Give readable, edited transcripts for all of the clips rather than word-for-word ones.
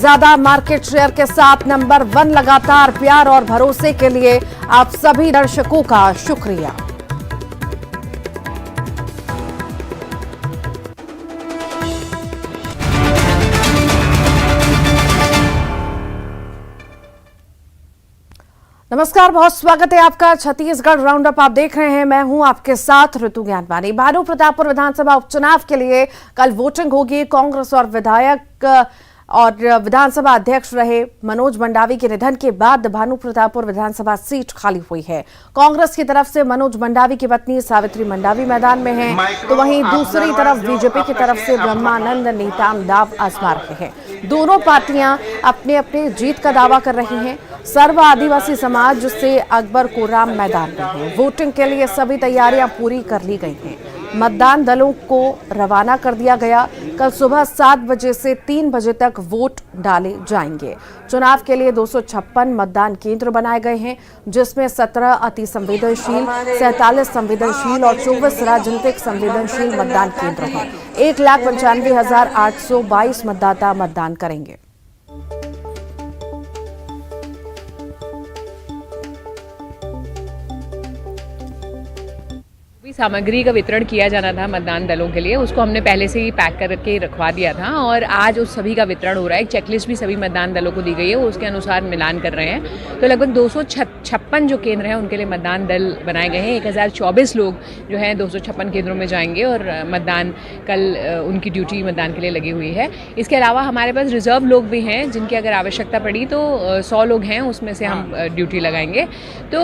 ज्यादा market share के साथ नंबर 1 लगातार प्यार और भरोसे के लिए आप सभी दर्शकों का शुक्रिया। नमस्कार, बहुत स्वागत है आपका। छत्तीसगढ़ राउंड अप आप देख रहे हैं। मैं हूं आपके साथ ऋतु ज्ञानवानी। भानु प्रतापपुर विधानसभा उपचुनाव के लिए कल वोटिंग होगी। कांग्रेस और विधायक और विधानसभा अध्यक्ष रहे मनोज मंडावी के निधन के बाद भानु प्रतापपुर विधानसभा सीट खाली हुई है। कांग्रेस की तरफ से मनोज मंडावी की पत्नी सावित्री मंडावी मैदान में हैं, तो वहीं दूसरी तरफ बीजेपी की तरफ से ब्रह्मानंद नेताम दाव आजमा रहे हैं। दोनों पार्टियां अपने अपने जीत का दावा कर रही हैं। सर्व आदिवासी समाज से अकबर कोराम मैदान में है। वोटिंग के लिए सभी तैयारियां पूरी कर ली गई हैं। मतदान दलों को रवाना कर दिया गया। कल सुबह 7 बजे से 3 बजे तक वोट डाले जाएंगे। चुनाव के लिए 256 मतदान केंद्र बनाए गए हैं, जिसमें 17 अति संवेदनशील, 47 संवेदनशील और 24 राजनीतिक संवेदनशील मतदान केंद्र हैं। 1,95,822 मतदाता मतदान करेंगे। सामग्री का वितरण किया जाना था मतदान दलों के लिए, उसको हमने पहले से ही पैक करके रखवा दिया था और आज उस सभी का वितरण हो रहा है। एक चेकलिस्ट भी सभी मतदान दलों को दी गई है, उसके अनुसार मिलान कर रहे हैं। तो लगभग 256 जो केंद्र हैं उनके लिए मतदान दल बनाए गए हैं। 1024 लोग जो हैं 256 केंद्रों में जाएंगे और मतदान कल उनकी ड्यूटी मतदान के लिए लगी हुई है। इसके अलावा हमारे पास रिजर्व लोग भी हैं, जिनकी अगर आवश्यकता पड़ी तो 100 लोग हैं, उसमें से हम ड्यूटी लगाएंगे। तो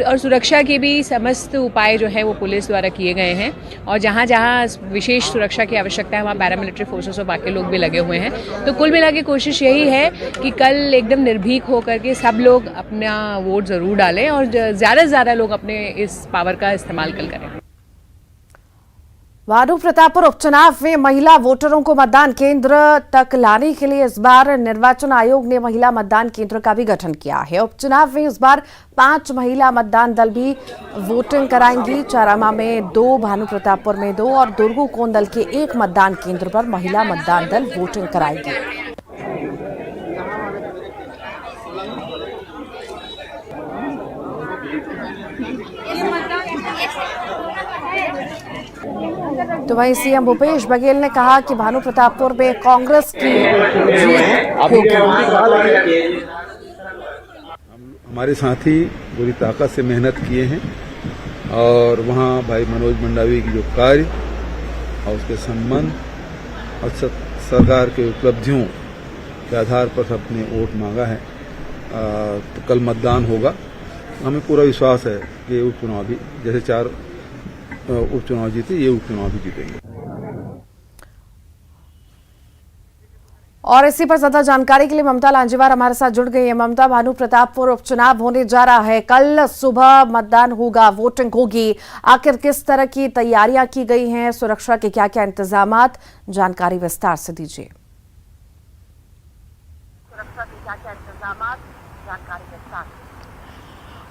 और सुरक्षा के भी समस्त उपाय जो है वो पुलिस द्वारा किए गए हैं और जहां जहां विशेष सुरक्षा की आवश्यकता है वहां पैरामिलिट्री फोर्सेस और बाकी लोग भी लगे हुए हैं। तो कुल मिला के कोशिश यही है कि कल एकदम निर्भीक होकर के सब लोग अपना वोट जरूर डालें और ज़्यादा से ज़्यादा लोग अपने इस पावर का इस्तेमाल कल करें। भानु प्रतापपुर उपचुनाव में महिला वोटरों को मतदान केंद्र तक लाने के लिए इस बार निर्वाचन आयोग ने महिला मतदान केंद्र का भी गठन किया है। उपचुनाव में इस बार 5 महिला मतदान दल भी वोटिंग कराएंगी। चारामा में 2, भानु प्रतापपुर में 2 और दुर्गू कोंदल के 1 मतदान केंद्र पर महिला मतदान दल वोटिंग कराएंगे। तो वहीं सीएम भूपेश बघेल ने कहा कि भानु प्रतापपुर में कांग्रेस की जीत होगी। हमारे साथी पूरी ताकत से मेहनत किए हैं और वहाँ भाई मनोज मंडावी की जो कार्य और उसके संबंध और सरकार के उपलब्धियों के आधार पर सबने वोट मांगा है। तो कल मतदान होगा। हमें पूरा विश्वास है कि उपचुनाव भी जैसे 4 उपचुनाव जीते, ये उपचुनाव भी जीतेंगे। और इसी पर ज्यादा जानकारी के लिए ममता लांजेवार हमारे साथ जुड़ गई है। ममता, भानु प्रतापपुर उपचुनाव होने जा रहा है, कल सुबह मतदान होगा, वोटिंग होगी। आखिर किस तरह की तैयारियां की गई हैं, सुरक्षा के क्या क्या इंतजामात, जानकारी विस्तार से दीजिए। सुरक्षा के क्या क्या इंतजामात, जानकारी विस्तार से।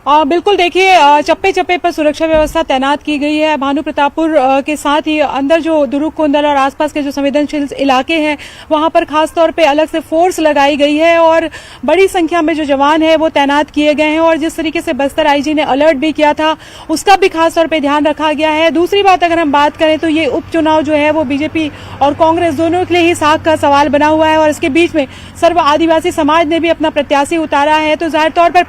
बिल्कुल, देखिए चप्पे चप्पे पर सुरक्षा व्यवस्था तैनात की गई है। भानु प्रतापपुर के साथ ही अंदर जो दुर्ग कोंदल और आसपास के जो संवेदनशील इलाके हैं वहां पर खास तौर पे अलग से फोर्स लगाई गई है और बड़ी संख्या में जो जवान है वो तैनात किए गए हैं। और जिस तरीके से बस्तर आईजी ने अलर्ट भी किया था उसका भी खास तौर पे ध्यान रखा गया है। दूसरी बात अगर हम बात करें तो ये उपचुनाव जो है वो बीजेपी और कांग्रेस दोनों के लिए ही साख का सवाल बना हुआ है और इसके बीच में सर्व आदिवासी समाज ने भी अपना प्रत्याशी उतारा है। तो जाहिर तौर पर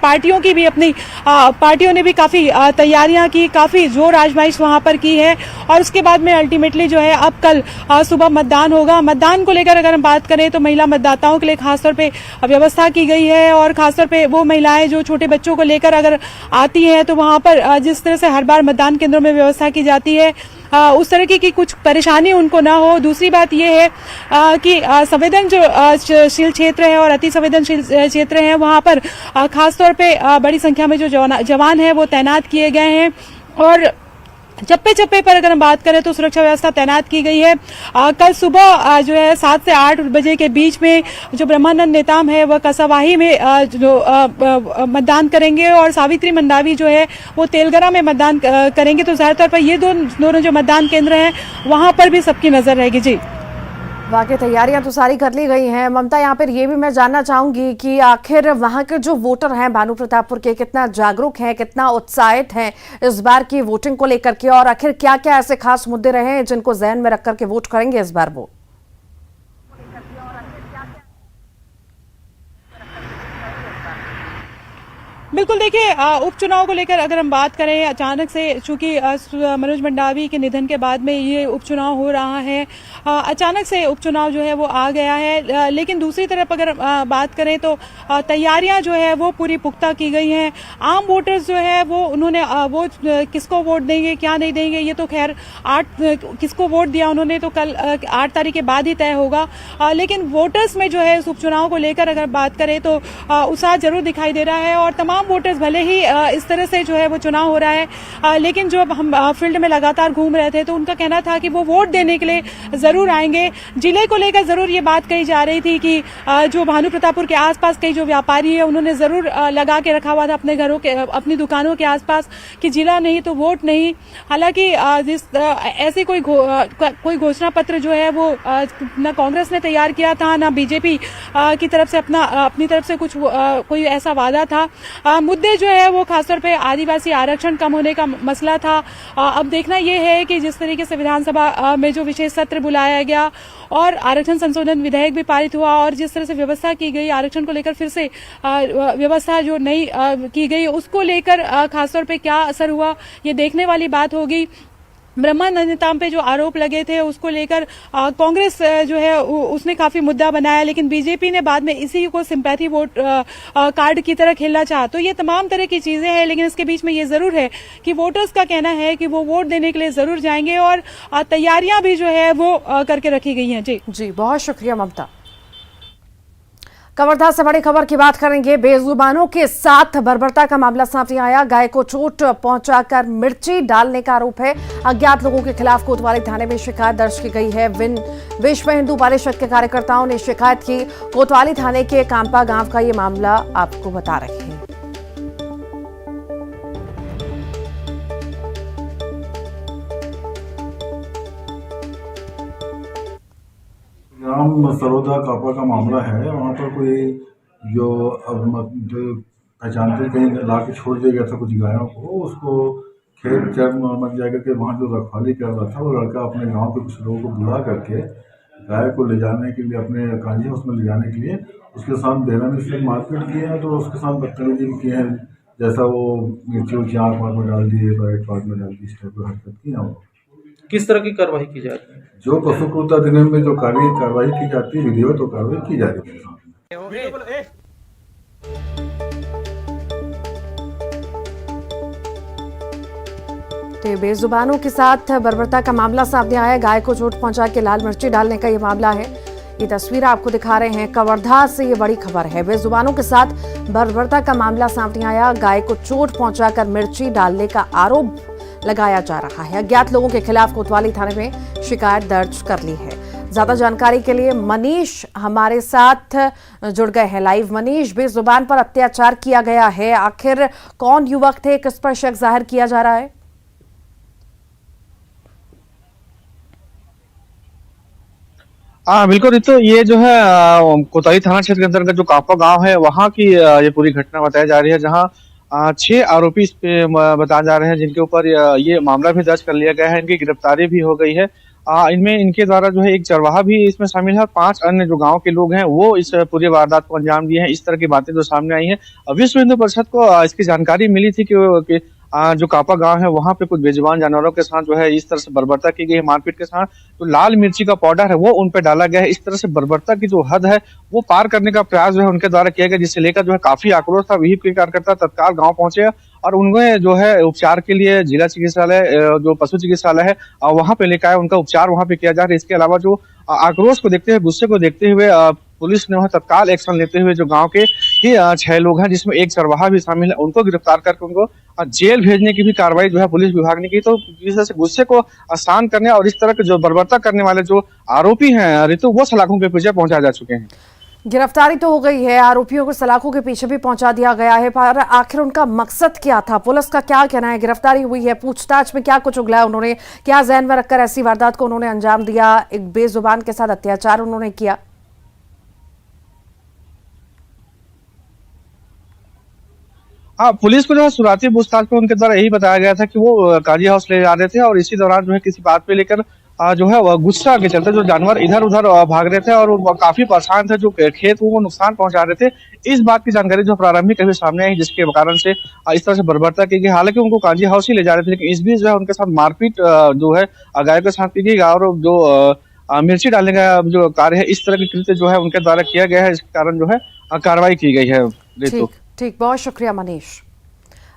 पार्टियों ने भी काफी तैयारियां की, काफी जोर आजमाइश वहां पर की है और उसके बाद में अल्टीमेटली जो है अब कल सुबह मतदान होगा। मतदान को लेकर अगर हम बात करें तो महिला मतदाताओं के लिए खासतौर पे व्यवस्था की गई है और खासतौर पे वो महिलाएं जो छोटे बच्चों को लेकर अगर आती हैं तो वहां पर जिस तरह से हर बार मतदान केंद्रों में व्यवस्था की जाती है उस तरह की कुछ परेशानी उनको ना हो। दूसरी बात ये है कि संवेदनशील क्षेत्र है और अति संवेदनशील क्षेत्र है, वहां पर खासतौर पे बड़ी संख्या में जो जवान है वो तैनात किए गए हैं और चप्पे चप्पे पर अगर हम बात करें तो सुरक्षा व्यवस्था तैनात की गई है। कल सुबह जो है 7 से 8 बजे के बीच में जो ब्रह्मानंद नेताम है वह कसवाही में जो मतदान करेंगे और सावित्री मंडावी जो है वो तेलगरा में मतदान करेंगे। तो जाहिर तौर पर ये दोनों जो मतदान केंद्र हैं वहां पर भी सबकी नजर रहेगी। जी बाकी तैयारियां तो सारी कर ली गई हैं। ममता, यहाँ पर ये भी मैं जानना चाहूंगी कि आखिर वहां के जो वोटर हैं भानु प्रतापपुर के कितना जागरूक हैं, कितना उत्साहित हैं इस बार की वोटिंग को लेकर के, और आखिर क्या क्या ऐसे खास मुद्दे रहे हैं जिनको जहन में रख करके वोट करेंगे इस बार वो? बिल्कुल देखिए, उपचुनाव को लेकर अगर हम बात करें, अचानक से चूंकि मनोज मंडावी के निधन के बाद में ये उपचुनाव हो रहा है, अचानक से उपचुनाव जो है वो आ गया है। लेकिन दूसरी तरफ अगर बात करें तो तैयारियां जो है वो पूरी पुख्ता की गई हैं। आम वोटर्स जो है वो उन्होंने वो किसको वोट देंगे क्या नहीं देंगे ये तो खैर 8 किसको वोट दिया उन्होंने तो कल 8 तारीख के बाद ही तय होगा। लेकिन वोटर्स में जो है इस उपचुनाव को लेकर अगर बात करें तो उत्साह जरूर दिखाई दे रहा है। और तमाम वोटर्स भले ही इस तरह से जो है वो चुनाव हो रहा है, लेकिन जब हम फील्ड में लगातार घूम रहे थे तो उनका कहना था कि वो वोट देने के लिए जरूर आएंगे। जिले को लेकर जरूर ये बात कही जा रही थी कि जो भानु प्रतापपुर के आसपास कई जो व्यापारी है उन्होंने जरूर लगा के रखा हुआ था अपने घरों के अपनी दुकानों के आसपास कि जिला नहीं तो वोट नहीं। हालांकि ऐसी कोई घोषणा पत्र जो है वो न कांग्रेस ने तैयार किया था न बीजेपी की तरफ से अपनी तरफ से कुछ कोई ऐसा वादा था। मुद्दे जो है वो खासतौर पे आदिवासी आरक्षण कम होने का मसला था। अब देखना ये है कि जिस तरीके से विधानसभा में जो विशेष सत्र बुलाया गया और आरक्षण संशोधन विधेयक भी पारित हुआ और जिस तरह से व्यवस्था की गई आरक्षण को लेकर फिर से व्यवस्था जो नई की गई उसको लेकर खासतौर पे क्या असर हुआ ये देखने वाली बात होगी। ब्रह्मानंदताम पे जो आरोप लगे थे उसको लेकर कांग्रेस जो है उसने काफी मुद्दा बनाया, लेकिन बीजेपी ने बाद में इसी को सिंपैथी वोट कार्ड की तरह खेलना चाहा। तो ये तमाम तरह की चीजें हैं, लेकिन इसके बीच में ये जरूर है कि वोटर्स का कहना है कि वो वोट देने के लिए जरूर जाएंगे और तैयारियां भी जो है वो करके रखी गई हैं। जी बहुत शुक्रिया ममता। कवर्धा से बड़ी खबर की बात करेंगे। बेजुबानों के साथ बर्बरता का मामला सामने आया। गाय को चोट पहुंचाकर मिर्ची डालने का आरोप है। अज्ञात लोगों के खिलाफ कोतवाली थाने में शिकायत दर्ज की गई है। विश्व हिंदू परिषद के कार्यकर्ताओं ने शिकायत की। कोतवाली थाने के कांपा गांव का ये मामला आपको बता रहे हैं। ग्राम सरोदा कापा का मामला है। वहाँ पर कोई जो पहचानते कहीं ला के छोड़ दिया गया था कुछ गायों को, उसको खेत चर मत जाकर के वहाँ जो रखवाली कर रहा था वो लड़का अपने गांव के कुछ लोगों को बुला करके गाय को ले जाने के लिए अपने कांजी हाउस में ले जाने के लिए उसके साथ देना में उसने मारपीट की है। तो उसके साथ बदतमीजी भी की है, जैसा वो मिर्ची उर्ची आँख पाँख में डाल दी है, राइट पार्ट में डाल दी, इस टाइप की हरकत की है। किस तरह की कार्रवाई की जाती है? जो पशु क्रूरता अधिनियम में जो कार्रवाई की जाती है विधिवत तो कार्रवाई की जा रही है। तो बेजुबानों के साथ बर्बरता का मामला सामने आया। गाय को चोट पहुंचा के लाल मिर्ची डालने का ये मामला है। ये तस्वीर आपको दिखा रहे हैं। कवर्धा से ये बड़ी खबर है। बेजुबानों के साथ बर्बरता का मामला सामने आया। गाय को चोट पहुंचाकर मिर्ची डालने का आरोप लगाया जा रहा है। अज्ञात लोगों के खिलाफ कोतवाली थाने में शिकायत दर्ज कर ली है। ज्यादा जानकारी के लिए मनीष हमारे साथ जुड़ गए हैं लाइव। मनीष, बेजुबान पर अत्याचार किया गया है, आखिर कौन युवक थे, किस पर शक जाहिर किया जा रहा है? बिल्कुल रितु, ये जो है कोतवाली थाना क्षेत्र के अंतर्गत जो कापा गांव है वहां की ये पूरी घटना बताई जा रही है, जहां 6 आरोपी इस पे बताए जा रहे हैं जिनके ऊपर ये मामला भी दर्ज कर लिया गया है। इनकी गिरफ्तारी भी हो गई है। इनमें इनके द्वारा जो है एक चरवाहा भी इसमें शामिल है। 5 अन्य जो गांव के लोग हैं वो इस पूरे वारदात को अंजाम दिए हैं। इस तरह की बातें जो सामने आई हैं। विश्व हिंदू परिषद को इसकी जानकारी मिली थी कि जो कापा गांव है वहां पे कुछ बेजुबान जानवरों के साथ जो है इस तरह से बर्बरता की गई है। मारपीट के साथ जो लाल मिर्ची का पाउडर है वो उन पे डाला गया है। इस तरह से बर्बरता की जो हद है वो पार करने का प्रयास जो है उनके द्वारा किया गया, जिससे लेकर जो है काफी आक्रोश था। विहिप के कार्यकर्ता तत्काल गाँव पहुंचे और उन्हें जो है उपचार के लिए जिला चिकित्सालय जो पशु चिकित्सालय है वहां पे लेकर आए। उनका उपचार वहां पे किया जा रहा है। इसके अलावा जो आक्रोश को देखते हुए, गुस्से को देखते हुए पुलिस ने वहां तत्काल एक्शन लेते हुए जो गांव के ही 6 लोग हैं जिसमें एक चरवाहा भी शामिल है उनको गिरफ्तार करके उनको जेल भेजने की भी कार्रवाई जो है पुलिस विभाग ने की। तो इस तरह से गुस्से को शांत करने और इस तरह के जो बर्बरता करने वाले जो आरोपी हैं रितु वो सलाखों के पीछे पहुंचाए जा चुके हैं। गिरफ्तारी तो हो गई है, आरोपियों को सलाखों के पीछे भी पहुंचा दिया गया है, पर आखिर उनका मकसद क्या था? पुलिस का क्या कहना है? गिरफ्तारी हुई है, पूछताछ में क्या कुछ उगला उन्होंने, क्या जहन में रखकर ऐसी वारदात को उन्होंने अंजाम दिया, एक बेजुबान के साथ अत्याचार उन्होंने किया? हाँ, पुलिस को जो है शुरुआती पूछताछ में उनके द्वारा यही बताया गया था कि वो काजी हाउस ले जा रहे थे और इसी दौरान जो है किसी बात पे लेकर जो है वह गुस्सा के चलते जो जानवर इधर उधर भाग रहे थे और वो काफी परेशान थे, जो खेत को नुकसान पहुंचा रहे थे। इस बात की जानकारी जो प्रारंभिक अभी सामने आई, जिसके कारण से इस तरह से बर्बरता की गई। हालांकि उनको काजी हाउस ही ले जा रहे थे, लेकिन इस बीच जो है उनके साथ मारपीट जो है गायों के साथ की गई और जो मिर्ची डालने का जो कार्य है, इस तरह के कृत्य जो है उनके द्वारा किया गया है। इसके कारण जो है कार्रवाई की गई है। ठीक, बहुत शुक्रिया मनीष।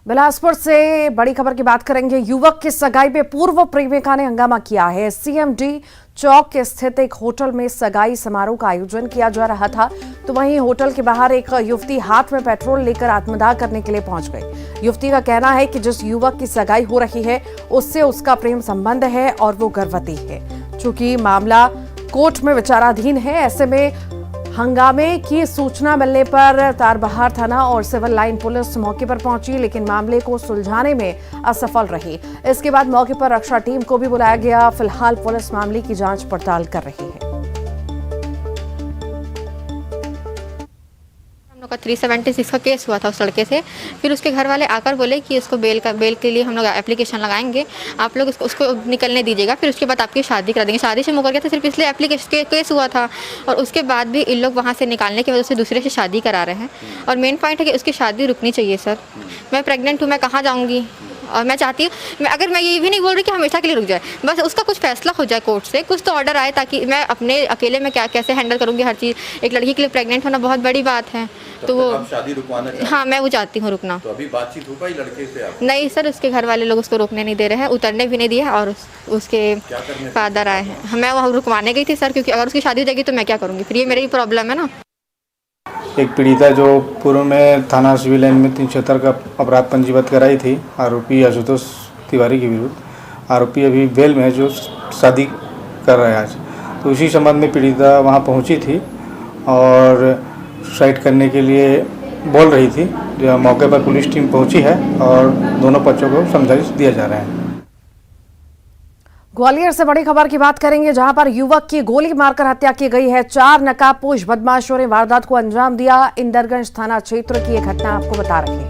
बिलासपुर से बड़ी खबर की बात करेंगे। युवक की सगाई में पूर्व प्रेमिका ने हंगामा किया है। सीएमडी चौक के स्थित एक होटल में सगाई समारोह का आयोजन किया जा रहा था, तो वहीं होटल के बाहर एक युवती हाथ में पेट्रोल लेकर आत्मदाह करने के लिए पहुंच गई। युवती का कहना है कि जिस युवक की सगाई हो रही है उससे उसका प्रेम संबंध है और वो गर्भवती है। चूंकि मामला कोर्ट में विचाराधीन है, ऐसे में हंगामे की सूचना मिलने पर तारबहार थाना और सिविल लाइन पुलिस मौके पर पहुंची, लेकिन मामले को सुलझाने में असफल रही। इसके बाद मौके पर रक्षा टीम को भी बुलाया गया। फिलहाल पुलिस मामले की जांच पड़ताल कर रही है। हम लोग का 376 का केस हुआ था उस लड़के से। फिर उसके घर वाले आकर बोले कि इसको बेल के लिए हम लोग एप्लीकेशन लगाएंगे, आप लोग उसको निकलने दीजिएगा, फिर उसके बाद आपकी शादी करा देंगे। शादी से मुकर गया था, सिर्फ इसलिए एप्लीकेशन केस हुआ था और उसके बाद भी इन लोग वहाँ से निकालने की वजह से दूसरे से शादी करा रहे हैं। और मेन पॉइंट है कि उसकी शादी रुकनी चाहिए। सर, मैं प्रेग्नेंट हूँ, मैं कहाँ जाऊँगी? और मैं चाहती हूँ, अगर मैं ये भी नहीं बोल रही कि हमेशा के लिए रुक जाए, बस उसका कुछ फैसला हो जाए कोर्ट से, कुछ तो ऑर्डर आए, ताकि मैं अपने अकेले में कैसे हैंडल करूँगी हर चीज़। एक लड़की के लिए प्रेग्नेंट होना बहुत बड़ी बात है। तो वो शादी रुकवाना चाहते हैं? हाँ, मैं वो चाहती हूँ रुकना। तो अभी बातचीत हो पाई लड़के से आप? नहीं सर, उसके घर वाले लोग उसको रोकने नहीं दे रहे हैं, उतरने भी नहीं दिया। और उसके फादर आए हैं। मैं वहाँ रुकवाने गई थी सर, क्योंकि अगर उसकी शादी हो जाएगी तो मैं क्या करूँगी? फिर ये मेरी प्रॉब्लम है ना। एक पीड़िता जो पूर्व में थाना सिविल लाइन में 376 का अपराध पंजीबद्ध कराई थी आरोपी आशुतोष तिवारी के विरुद्ध। आरोपी अभी बेल में है, जो शादी कर रहा है आज। तो उसी संबंध में पीड़िता वहां पहुंची थी और साइड करने के लिए बोल रही थी। जो मौके पर पुलिस टीम पहुंची है और दोनों पक्षों को समझाइश दिया जा रहा है। ग्वालियर से बड़ी खबर की बात करेंगे, जहां पर युवक की गोली मारकर हत्या की गई है। 4 नकाबपोश बदमाशों ने वारदात को अंजाम दिया। इंदरगंज थाना क्षेत्र की यह घटना आपको बता रहे हैं।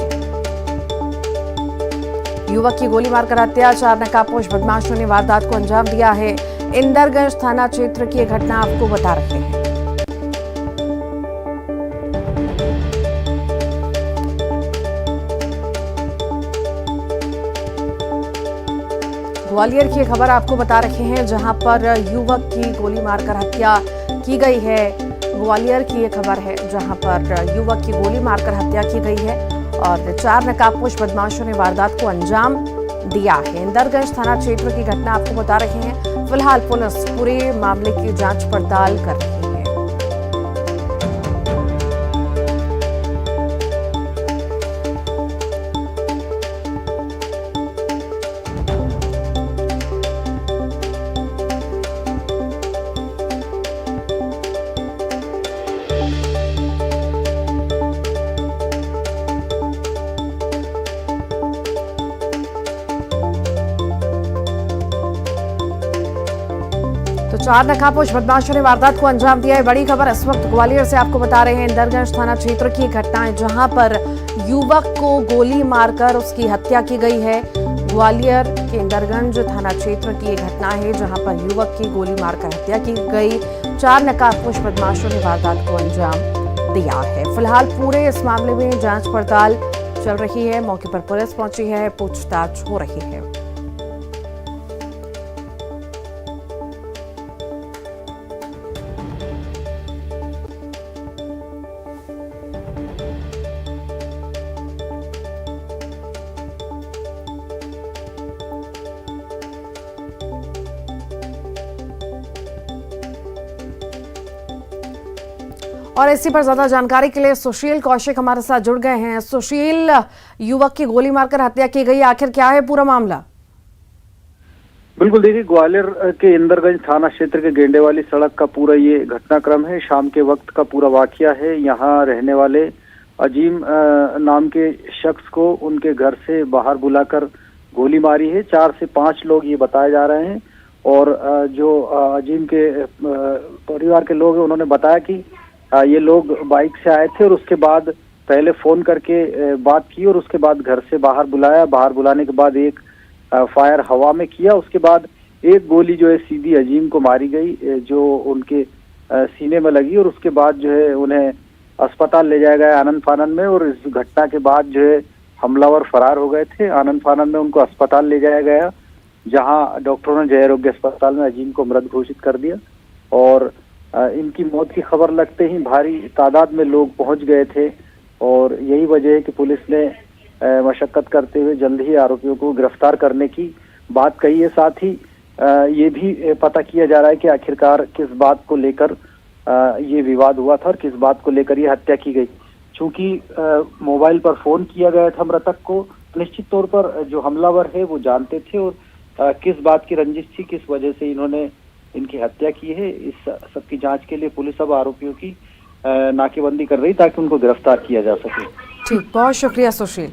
युवक की गोली मारकर हत्या, 4 नकाबपोश बदमाशों ने वारदात को अंजाम दिया है। इंदरगंज थाना क्षेत्र की यह घटना आपको बता रहे हैं। ग्वालियर की खबर आपको बता रहे हैं, जहां पर युवक की गोली मारकर हत्या की गई है। ग्वालियर की ये खबर है, जहां पर युवक की गोली मारकर हत्या की गई है और 4 नकाबपोश बदमाशों ने वारदात को अंजाम दिया है। इंदरगंज थाना क्षेत्र की घटना आपको बता रहे हैं। फिलहाल पुलिस पूरे मामले की जांच पड़ताल कर रही है। तो 4 नकाबपोश बदमाशों ने वारदात को अंजाम दिया है। बड़ी खबर इस वक्त ग्वालियर से आपको बता रहे हैं। इंदरगंज थाना क्षेत्र की घटना है, जहां पर युवक को गोली मारकर उसकी हत्या की गई है। ग्वालियर के इंदरगंज थाना क्षेत्र की ये घटना है, जहां पर युवक की गोली मारकर हत्या की गई। 4 नकाबपोश बदमाशों ने वारदात को अंजाम दिया है। फिलहाल पूरे इस मामले में जांच पड़ताल चल रही है। मौके पर पुलिस पहुंची है, पूछताछ हो रही है। और इसी पर ज्यादा जानकारी के लिए सुशील कौशिक हमारे साथ जुड़ गए हैं। सुशील, युवक की गोली मारकर हत्या की गई, आखिर क्या है पूरा मामला? बिल्कुल, देखिए ग्वालियर के इंदरगंज थाना क्षेत्र के गेंडेवाली सड़क का पूरा ये घटनाक्रम है। शाम के वक्त का पूरा वाकया है। यहाँ रहने वाले अजीम नाम के शख्स को उनके घर से बाहर बुलाकर गोली मारी है। 4 से 5 लोग ये बताए जा रहे हैं और जो अजीम के परिवार के लोग हैं उन्होंने बताया कि ये लोग बाइक से आए थे और उसके बाद पहले फोन करके बात की और उसके बाद घर से बाहर बुलाया। बाहर बुलाने के बाद एक फायर हवा में किया। उसके बाद एक गोली जो है सीधी अजीम को मारी गई जो उनके सीने में लगी और उसके बाद जो है उन्हें अस्पताल ले जाया गया आनंद फानन में। और इस घटना के बाद जो है हमलावर फरार हो गए थे। आनंद फानन में उनको अस्पताल ले जाया गया जहां डॉक्टरों ने जय आरोग्य अस्पताल में अजीम को मृत घोषित कर दिया और इनकी मौत की खबर लगते ही भारी तादाद में लोग पहुंच गए थे और यही वजह है कि पुलिस ने मशक्कत करते हुए जल्द ही आरोपियों को गिरफ्तार करने की बात कही है। साथ ही ये भी पता किया जा रहा है कि आखिरकार किस बात को लेकर ये विवाद हुआ था और किस बात को लेकर ये हत्या की गई। चूंकि मोबाइल पर फोन किया गया था मृतक को, निश्चित तौर पर जो हमलावर है वो जानते थे और किस बात की रंजिश थी, किस वजह से इन्होंने इनकी हत्या की है। इस सबकी जांच के लिए पुलिस अब आरोपियों की नाकेबंदी कर रही ताकि उनको गिरफ्तार किया जा सके। ठीक, बहुत शुक्रिया सुशील।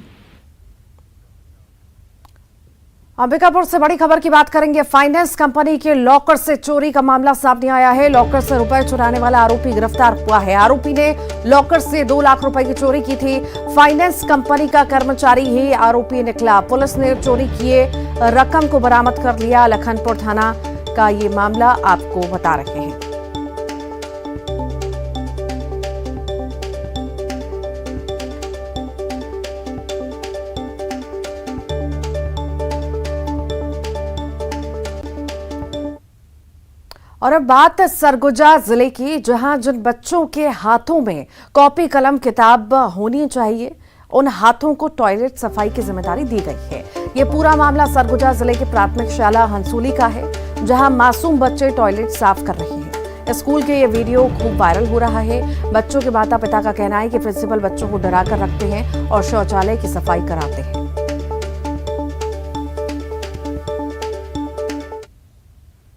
अंबिकापुर से बड़ी खबर की बात करेंगे। फाइनेंस कंपनी के लॉकर से चोरी का मामला सामने आया है। लॉकर से रुपए चुराने वाला आरोपी गिरफ्तार हुआ है। आरोपी ने लॉकर से 2 लाख रुपए की चोरी की थी। फाइनेंस कंपनी का कर्मचारी ही आरोपी निकला। पुलिस ने चोरी किए रकम को बरामद कर लिया। लखनपुर थाना का ये मामला आपको बता रहे हैं। और अब बात सरगुजा जिले की, जहां जिन बच्चों के हाथों में कॉपी कलम किताब होनी चाहिए उन हाथों को टॉयलेट सफाई की जिम्मेदारी दी गई है। ये पूरा मामला सरगुजा जिले की प्राथमिक शाला हंसूली का है, जहां मासूम बच्चे टॉयलेट साफ कर रहे हैं। स्कूल के ये वीडियो खूब वायरल हो रहा है। बच्चों के माता पिता का कहना है कि प्रिंसिपल बच्चों को डरा कर रखते हैं और शौचालय की सफाई कराते हैं।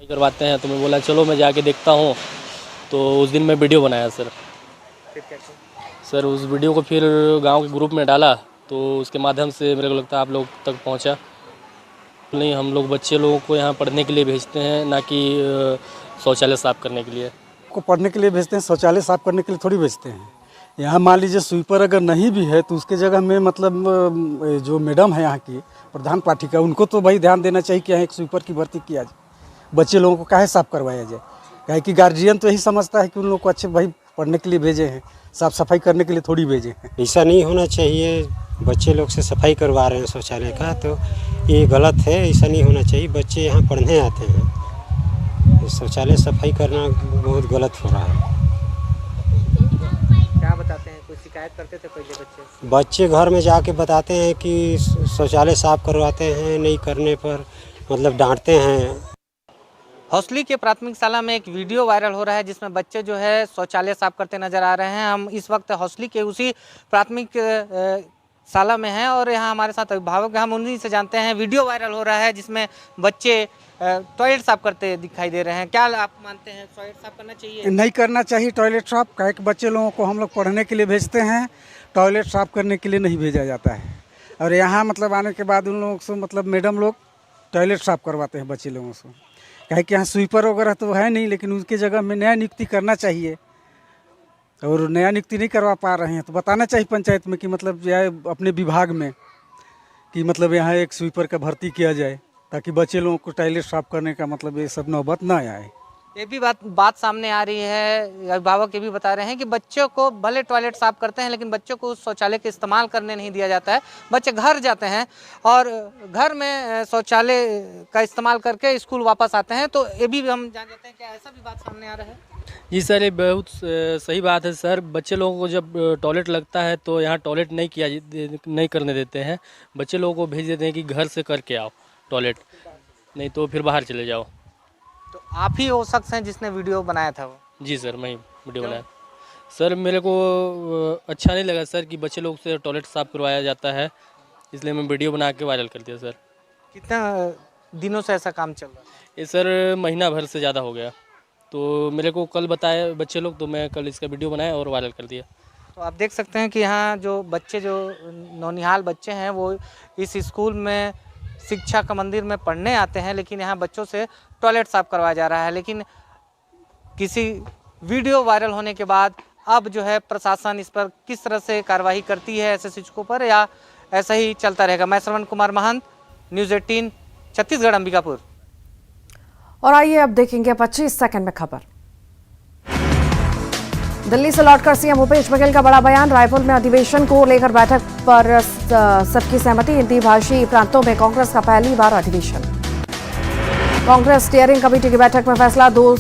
करवाते हैं तो मैं बोला चलो मैं जाके देखता हूँ। तो उस दिन मैं वीडियो बनाया सर। सर उस वीडियो को फिर गांव के ग्रुप में डाला तो उसके माध्यम से मेरे को लगता है आप लोग तक पहुंचा। नहीं, हम लोग बच्चे लोगों को यहाँ पढ़ने के लिए भेजते हैं, ना कि शौचालय साफ़ करने के लिए। को पढ़ने के लिए भेजते हैं, शौचालय साफ़ करने के लिए थोड़ी भेजते हैं। यहाँ मान लीजिए स्वीपर अगर नहीं भी है तो उसके जगह में मतलब जो मैडम है यहाँ की प्रधान पाठिका, उनको तो भाई ध्यान देना चाहिए कि यहाँ एक स्वीपर की भर्ती किया जाए। बच्चे लोगों को काहे साफ करवाया जाए? काहे कि गार्जियन तो यही समझता है कि उन लोगों को अच्छे भाई पढ़ने के लिए भेजे हैं, साफ सफाई करने के लिए थोड़ी भेजे हैं। ऐसा नहीं होना चाहिए। बच्चे लोग से सफाई करवा रहे हैं शौचालय का, तो ये गलत है। ऐसा नहीं होना चाहिए। बच्चे यहाँ पढ़ने आते हैं, शौचालय सफाई करना बहुत गलत हो रहा है। क्या बताते हैं? कोई शिकायत करते थे पहले बच्चे घर में जाके बताते हैं कि शौचालय साफ करवाते हैं, नहीं करने पर मतलब डांटते हैं। हौसली के प्राथमिक शाला में एक वीडियो वायरल हो रहा है जिसमें बच्चे जो है शौचालय साफ करते नजर आ रहे हैं। हम इस वक्त हौसली के उसी प्राथमिक शाला में हैं और यहाँ हमारे साथ अभिभावक, हम उन्हीं से जानते हैं। वीडियो वायरल हो रहा है जिसमें बच्चे टॉयलेट साफ करते दिखाई दे रहे हैं। क्या आप मानते हैं टॉयलेट साफ करना चाहिए? नहीं करना चाहिए टॉयलेट साफ। काहे कि बच्चे लोगों को हम लोग पढ़ने के लिए भेजते हैं, टॉयलेट साफ करने के लिए नहीं भेजा जाता है। और यहाँ मतलब आने के बाद उन लोगों से मतलब मैडम लोग टॉयलेट साफ करवाते हैं बच्चे लोगों से। काहे कि यहाँ स्वीपर वगैरह तो है नहीं, लेकिन उसके जगह में नया नियुक्ति करना चाहिए और नया नियुक्ति नहीं करवा पा रहे हैं तो बताना चाहिए पंचायत में कि मतलब यह अपने विभाग में कि मतलब यहाँ एक स्वीपर का भर्ती किया जाए ताकि बच्चे लोगों को टॉयलेट साफ करने का मतलब ये सब नौबत ना आए। ये भी बात सामने आ रही है। अभिभावक ये भी बता रहे हैं कि बच्चों को भले टॉयलेट साफ करते हैं लेकिन बच्चों को शौचालय का इस्तेमाल करने नहीं दिया जाता है। बच्चे घर जाते हैं और घर में शौचालय का इस्तेमाल करके स्कूल वापस आते हैं। तो ये भी हम जान जाते हैं, क्या ऐसा भी बात सामने आ रहा है? जी सर, ये बहुत सही बात है सर। बच्चे लोगों को जब टॉयलेट लगता है तो यहाँ टॉयलेट नहीं करने देते हैं। बच्चे लोगों को भेज देते हैं कि घर से करके आओ टॉयलेट, नहीं तो फिर बाहर चले जाओ। तो आप ही वो शख्स हैं जिसने वीडियो बनाया था वो? जी सर, मैं ही वीडियो बनाया सर। मेरे को अच्छा नहीं लगा सर कि बच्चे लोग से टॉयलेट साफ करवाया जाता है, इसलिए मैं वीडियो बना के वायरल कर दिया सर। कितना दिनों से ऐसा काम चल रहा है? ये सर महीना भर से ज़्यादा हो गया, तो मेरे को कल बताया बच्चे लोग, तो मैं कल इसका वीडियो बनाया और वायरल कर दिया। तो आप देख सकते हैं कि यहाँ जो बच्चे, जो नौनिहाल बच्चे हैं, वो इस स्कूल में शिक्षा का मंदिर में पढ़ने आते हैं, लेकिन यहाँ बच्चों से टॉयलेट साफ करवाया जा रहा है। लेकिन किसी वीडियो वायरल होने के बाद अब जो है प्रशासन इस पर किस तरह से कार्रवाई करती है ऐसे शिक्षकों पर, या ऐसा ही चलता रहेगा? मैं श्रवण कुमार महंत, न्यूज़ 18 छत्तीसगढ़, अंबिकापुर। और आइए अब देखेंगे 25 सेकंड में खबर। दिल्ली से लौटकर सीएम भूपेश बघेल का बड़ा बयान। रायपुर में अधिवेशन को लेकर बैठक पर सबकी सहमति। हिंदी भाषी प्रांतों में कांग्रेस का पहली बार अधिवेशन। कांग्रेस स्टीयरिंग कमेटी की बैठक में फैसला। 2